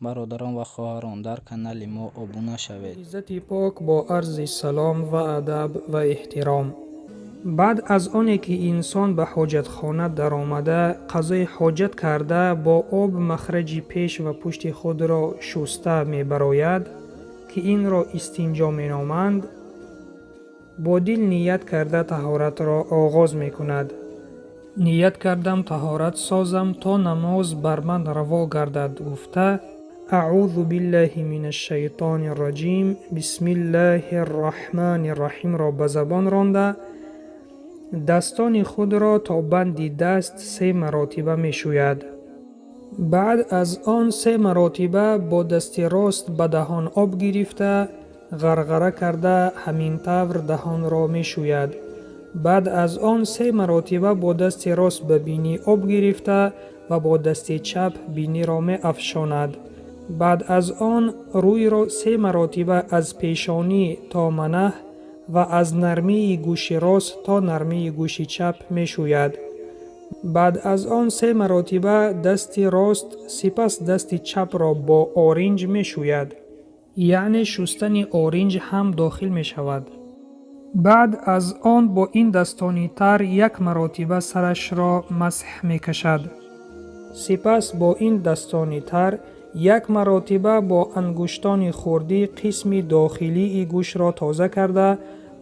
бародарон ва хоҳарон, дар канали мо обуна шавед. Иззати пок бо арзи салом ва адаб ва эҳтиром. баъд аз оне ки инсон ба ҳоҷатхона даромада қазои ҳоҷат карда бо об махраҷи пеш ва пушти худро шуста мебарояд, ки инро истинҷо меноманд, бо дил ният карда таҳоратро оғоз мекунад. ният кардам таҳорат созам то намоз бар ман раво гардад гуфта аъузу биллаҳи минашшайтони раҷим бисмиллаҳи рраҳмани рраҳимро ба забон ронда, дастони худро то банди даст 3 маротиба мешӯяд. баъд аз он 3 маротиба бо дасти рост ба даҳон об гирифта ғарғара карда ҳамин тавр даҳонро мешӯяд. баъд аз он 3 маротиба бо дасти рост ба бинӣ об гирифта ва бо дасти чап биниро меафшонад. баъд аз он рӯйро 3 маротиба аз пешонӣ то манаҳ ва аз нармии гӯши рост то нармии гӯши чап мешӯяд. баъд аз он 3 маротиба дасти рост сипас дасти чапро бо оринҷ мешӯяд, яъне шустани оринҷ ҳам дохил мешавад. баъд аз он бо ин дастони тар 1 маротиба сарашро масҳ мекашад. сипас бо ин дастони тар 1 маротиба бо ангуштони хурдӣ қисми дохилии гӯшро тоза карда,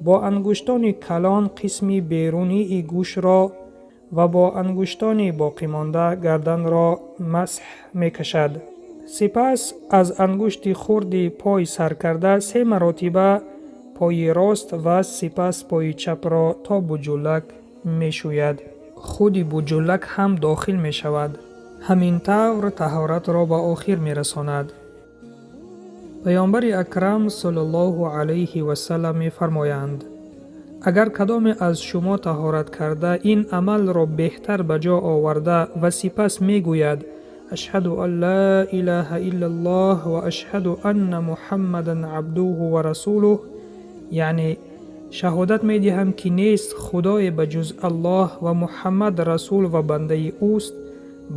бо ангуштони калон қисми берунии гӯшро ва бо ангуштони боқимонда гарданро масҳ мекашад. сипас аз ангушти хурди пой сар карда 3 маротиба пои рост ва сипас пои чапро то буҷӯлак мешӯяд. худи буҷӯлак ҳам дохил мешавад. ҳамин тавр таҳоратро ба охир мерасонад. паёмбари акрам саллаллоҳу алайҳи васаллам мефармоянд: агар кадоме аз шумо таҳорат карда ин амалро беҳтар ба ҷо оварда ва сипас мегӯяд ашҳаду ан ла илаҳаиллаллоҳ ва ашҳаду анна муҳаммадан абдуҳу ва расулуҳ, яъне шаҳодат медиҳам ки нест худое ба ҷуз аллоҳ ва муҳаммад расул ва бандаи ӯст,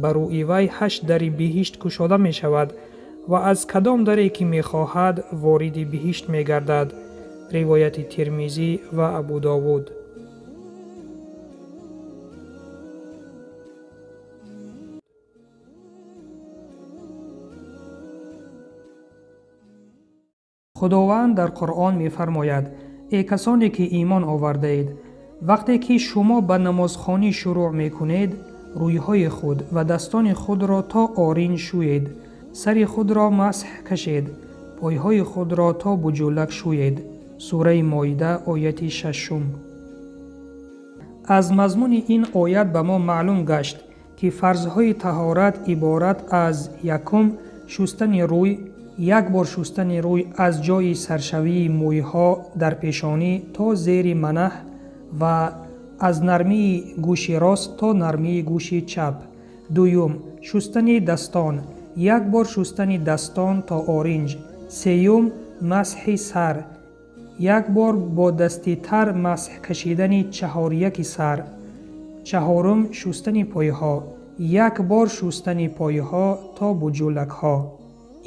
ба рӯи вай 8 дари биҳишт кушода мешавад ва аз кадом даре ки мехоҳад вориди биҳишт мегардад. ривояти тирмизӣ ва абу довуд. худованд дар Қуръон мефармояд: эй касоне ки имон овардаед, вақте ки шумо ба намозхонӣ шурӯъ мекунед, рӯйҳои худ ва daстони худро то оринҷ шӯед, сари худро масҳ кашед, пойҳои худро то буҷӯлак шӯед. сураи моида ояти 6. аз мазмуни ин оят ба мо маълум гашт ки фарзҳои таҳорат иборат аз: якум, шустани рӯй, 1 бор шустани рӯй аз ҷои саршавии мӯйҳо дар пешонӣ то зери манаҳ ва аз нармии гӯши рост то нармии гӯши чап. дуюм, шустани дастон, 1 бор шустани дастон то оринҷ. сеюм, масҳи сар, 1 бор бо дасти тар масҳ кашидани чаҳоряки сар. чаҳорум, шустани пойҳо, 1 бор шустани пойҳо то буҷӯлакҳо.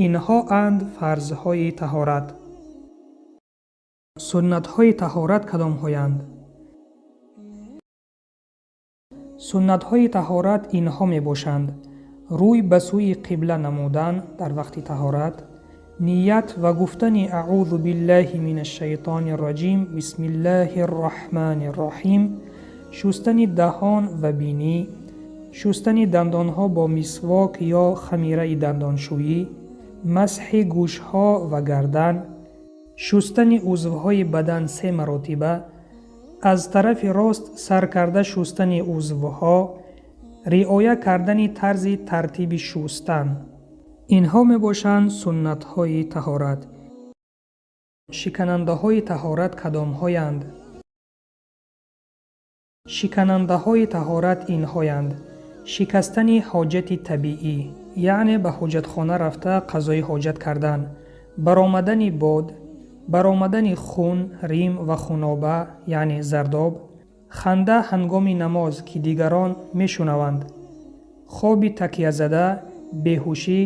инҳо анд фарзҳои таҳорат. суннатҳои таҳорат кадомҳоянд? суннатҳои таҳорат инҳо мебошанд: рӯй ба сӯи қибла намудан дар вақти таҳорат, ният ва гуфтани аъузу биллаҳи минашшайтони раҷим бисмиллаҳи рраҳмани рраҳим, шустани даҳон ва бинӣ, шустани дандонҳо бо мисвок ё хамираи дандоншӯyӣ, масҳи гӯшҳо ва гардан, шустани узвҳои бадан 3 маротиба, аз тарафи рост сар карда шустани узвҳо, риоя кардани тарзи тартиби шустан. инҳо мебошанд суннатҳои таҳорат. шиканандаҳои таҳорат кадомҳоянд? шиканандаҳои таҳорат инҳоянд: шикастани ҳоҷати табиӣ, яъне ба ҳоҷатхона рафта қазои ҳоҷат кардан, баромадани бод, баромадани хун, рим ва хуноба, яъне зардоб, ханда ҳангоми намоз ки дигарон мешунаванд, хоби такязада, беҳушӣ,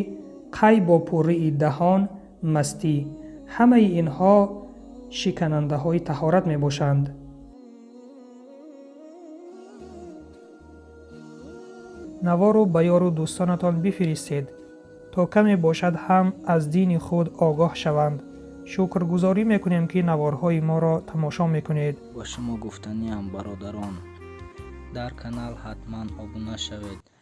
قی با پوره دهان، مستی، همه اینها شکننده های طهارت می باشند. نوا رو به یار و دوستانتان بفرستید تا کمی باشد هم از دین خود آگاه شوند. شکرگزاری میکنیم که نوارهای ما را تماشا میکنید. و شما گفتنی هم برادران، در کانال حتما ابونه شوید.